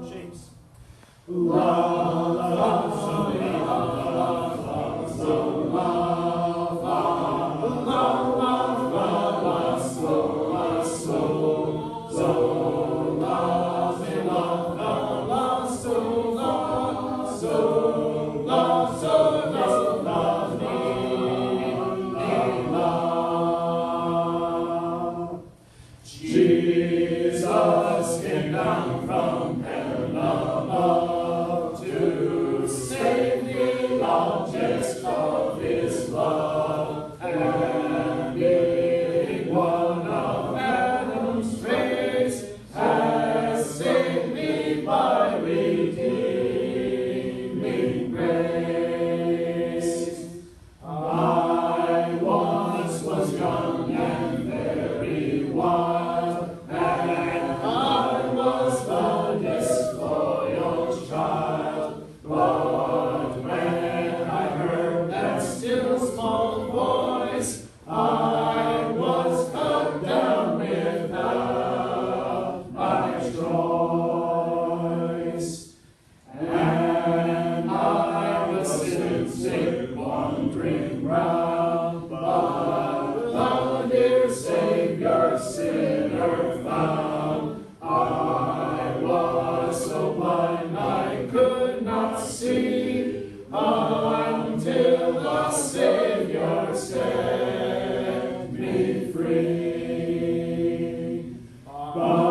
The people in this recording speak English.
Shapes. Jesus came down from heaven above to save the objects of his love, and being one of Adam's race, has saved me by redeeming grace. I once was young and very wild, and I was the disloyal child. But when I heard that still small voice, I was cut down without my choice. And I was sick, wandering round, but the dear Savior sinner found. I was so blind I could not see, until the Savior set me free. But